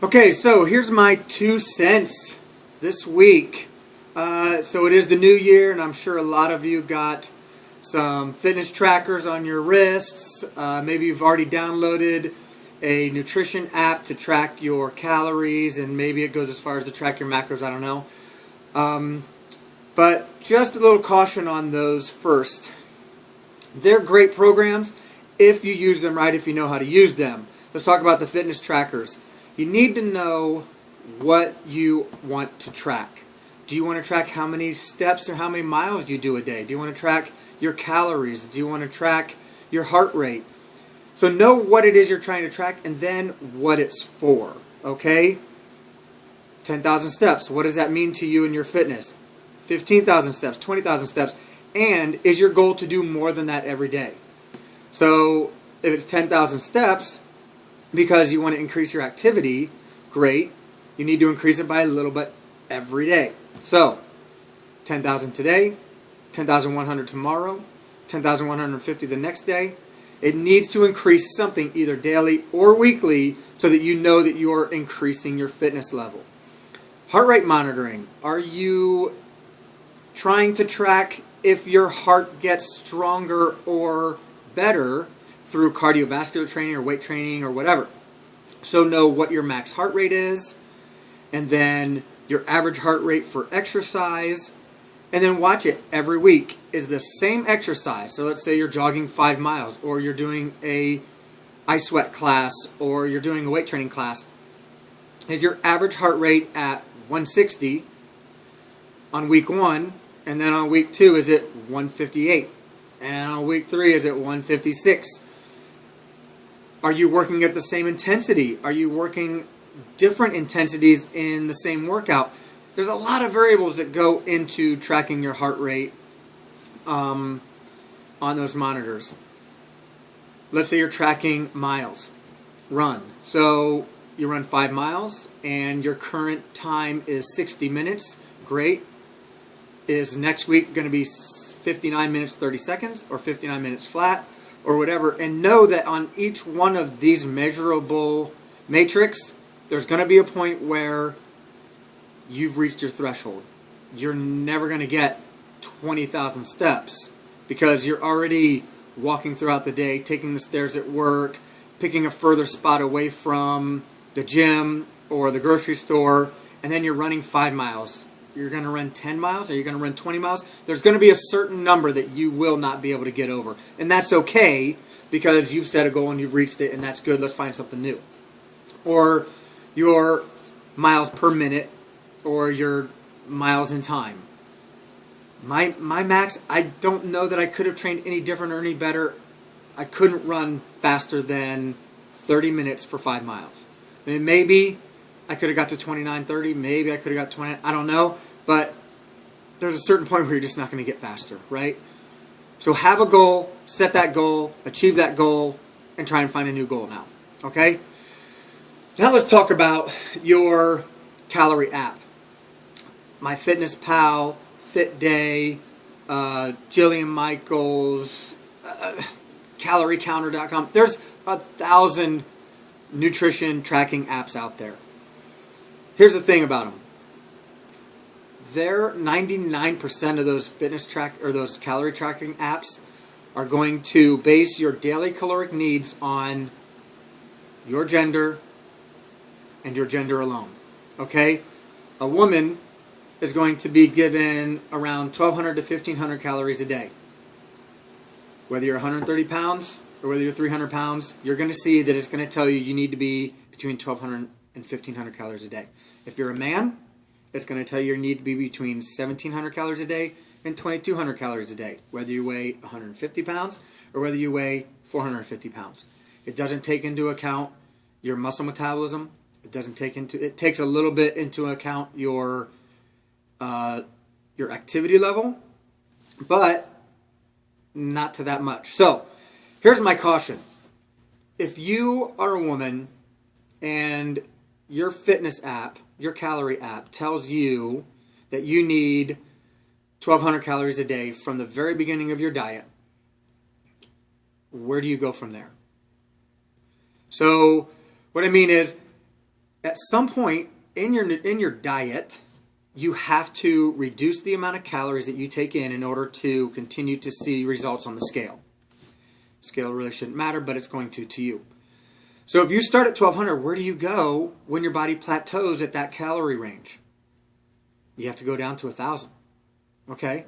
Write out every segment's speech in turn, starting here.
Okay, so here's my 2 cents this week. So it is the new year, and I'm sure a lot of you got some fitness trackers on your wrists. Maybe you've already downloaded a nutrition app to track your calories, and maybe it goes as far as to track your macros, I don't know. But just a little caution on those first. They're great programs if you use them right, if you know how to use them. Let's talk about the fitness trackers. You need to know what you want to track. Do you want to track how many steps or how many miles you do a day? Do you want to track your calories? Do you want to track your heart rate? So know what it is you're trying to track and then what it's for, okay? 10,000 steps. What does that mean to you in your fitness? 15,000 steps, 20,000 steps. And is your goal to do more than that every day? So if it's 10,000 steps, because you want to increase your activity, great. You need to increase it by a little bit every day. So, 10,000 today, 10,100 tomorrow, 10,150 the next day. It needs to increase something either daily or weekly so that you know that you are increasing your fitness level. Heart rate monitoring. Are you trying to track if your heart gets stronger or better through cardiovascular training or weight training or whatever? So know what your max heart rate is, and then your average heart rate for exercise, and then watch it every week. Is the same exercise, so let's say you're jogging 5 miles, or you're doing a ice sweat class, or you're doing a weight training class, is your average heart rate at 160 on week 1, and then on week 2 is it 158, and on week 3 is it 156? Are you working at the same intensity? Are you working different intensities in the same workout? There's a lot of variables that go into tracking your heart rate on those monitors. Let's say you're tracking miles run. So you run 5 miles and your current time is 60 minutes. Great. Is next week going to be 59 minutes 30 seconds or 59 minutes flat? Or whatever, and know that on each one of these measurable matrix, there's going to be a point where you've reached your threshold. You're never going to get 20,000 steps because you're already walking throughout the day, taking the stairs at work, picking a further spot away from the gym or the grocery store, and then you're running 5 miles. You're going to run 10 miles, or you're going to run 20 miles. There's going to be a certain number that you will not be able to get over. And that's okay because you've set a goal and you've reached it, and that's good. Let's find something new. Or your miles per minute, or your miles in time. My max, I don't know that I could have trained any different or any better. I couldn't run faster than 30 minutes for 5 miles. I mean, maybe I could have got to 29:30. Maybe I could have got 20. I don't know. But there's a certain point where you're just not going to get faster, right? So have a goal, set that goal, achieve that goal, and try and find a new goal now. Okay? Now let's talk about your calorie app. MyFitnessPal, FitDay, Jillian Michaels, CalorieCounter.com. There's 1,000 nutrition tracking apps out there. Here's the thing about them. They're 99% of those fitness track or those calorie tracking apps are going to base your daily caloric needs on your gender and your gender alone. Okay? A woman is going to be given around 1,200 to 1,500 calories a day. Whether you're 130 pounds or whether you're 300 pounds, you're going to see that it's going to tell you you need to be between 1,200 and 1,500 calories a day. If you're a man, it's going to tell you need to be between 1,700 calories a day and 2,200 calories a day, whether you weigh 150 pounds or whether you weigh 450 pounds. It doesn't take into account your muscle metabolism. It takes a little bit into account your activity level, but not to that much. So here's my caution. If you are a woman and your fitness app, your calorie app, tells you that you need 1,200 calories a day from the very beginning of your diet, where do you go from there? So what I mean is, at some point in your diet, you have to reduce the amount of calories that you take in order to continue to see results on the scale. Scale really shouldn't matter, but it's going to you. So if you start at 1200, where do you go when your body plateaus at that calorie range? You have to go down to 1000. Okay?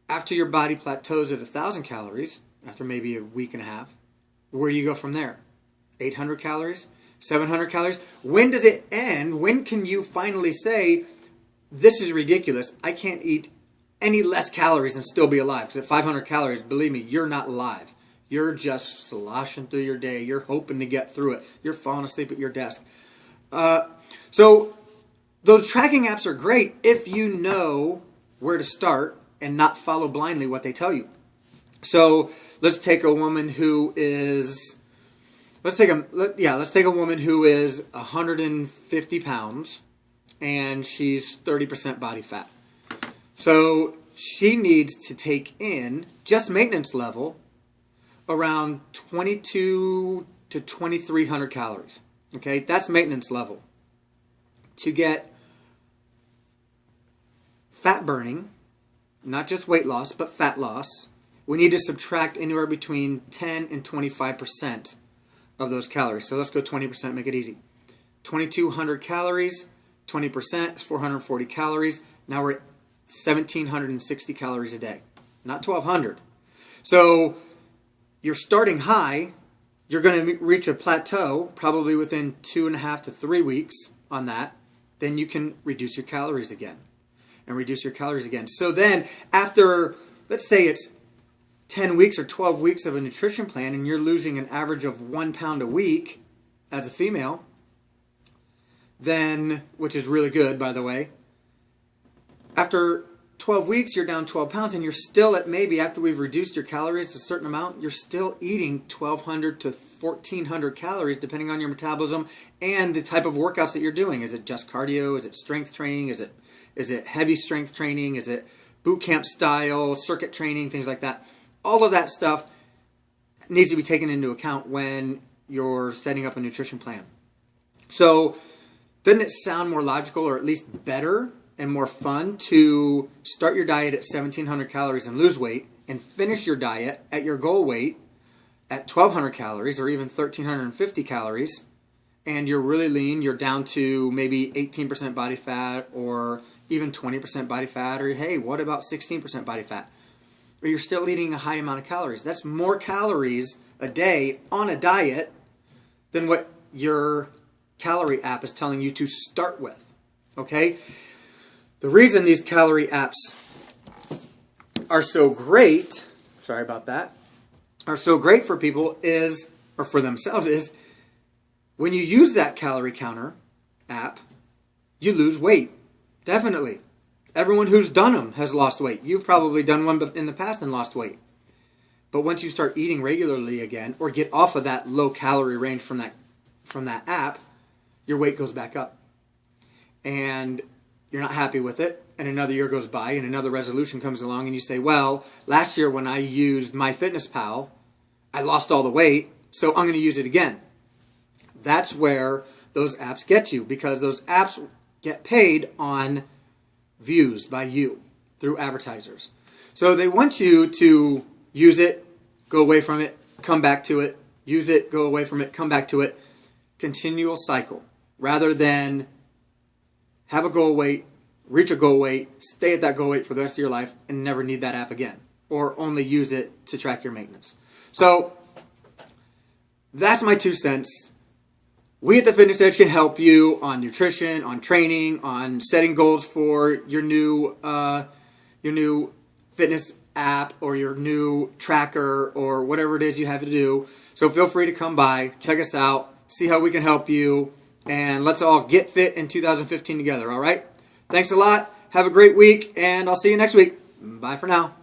After your body plateaus at 1000 calories, after maybe a week and a half, where do you go from there? 800 calories? 700 calories? When does it end? When can you finally say, this is ridiculous, I can't eat any less calories and still be alive? Because at 500 calories, believe me, you're not alive. You're just sloshing through your day. You're hoping to get through it. You're falling asleep at your desk. So those tracking apps are great if you know where to start and not follow blindly what they tell you. So let's take a woman who is... Let's take a woman who is 150 pounds and she's 30% body fat. So she needs to take in, just maintenance level, around 22 to 2300 calories. Okay, that's maintenance level. To get fat burning, not just weight loss, but fat loss, we need to subtract anywhere between 10 and 25% of those calories. So let's go 20%, make it easy. 2200 calories, 20% is 440 calories. Now we're at 1760 calories a day, not 1200. So you're starting high. You're going to reach a plateau probably within 2.5 to 3 weeks on that. Then you can reduce your calories again and reduce your calories again. So then after, let's say it's 10 weeks or 12 weeks of a nutrition plan and you're losing an average of 1 pound a week as a female, then, which is really good, by the way, after 12 weeks you're down 12 pounds and you're still at, maybe after we've reduced your calories a certain amount, you're still eating 1200 to 1400 calories depending on your metabolism and the type of workouts that you're doing. Is it just cardio? Is it strength training? Is it heavy strength training? Is it boot camp style, circuit training, things like that? All of that stuff needs to be taken into account when you're setting up a nutrition plan. So doesn't it sound more logical, or at least better and more fun, to start your diet at 1700 calories and lose weight and finish your diet at your goal weight at 1200 calories or even 1350 calories, and you're really lean, you're down to maybe 18% body fat or even 20% body fat, or hey, what about 16% body fat? Or you're still eating a high amount of calories. That's more calories a day on a diet than what your calorie app is telling you to start with. Okay? The reason these calorie apps are so great, sorry about that, are so great for people is, or for themselves, is when you use that calorie counter app, you lose weight. Definitely. Everyone who's done them has lost weight. You've probably done one in the past and lost weight. But once you start eating regularly again, or get off of that low calorie range from that app, your weight goes back up. And you're not happy with it, and another year goes by, and another resolution comes along, and you say, well, last year when I used MyFitnessPal, I lost all the weight, so I'm going to use it again. That's where those apps get you, because those apps get paid on views by you through advertisers. So they want you to use it, go away from it, come back to it, use it, go away from it, come back to it. Continual cycle, rather than have a goal weight, reach a goal weight, stay at that goal weight for the rest of your life, and never need that app again, or only use it to track your maintenance. So that's my 2 cents. We at the Fitness Edge can help you on nutrition, on training, on setting goals for your new fitness app or your new tracker or whatever it is you have to do. So feel free to come by, check us out, see how we can help you, and let's all get fit in 2015 together, all right? Thanks a lot. Have a great week, and I'll see you next week. Bye for now.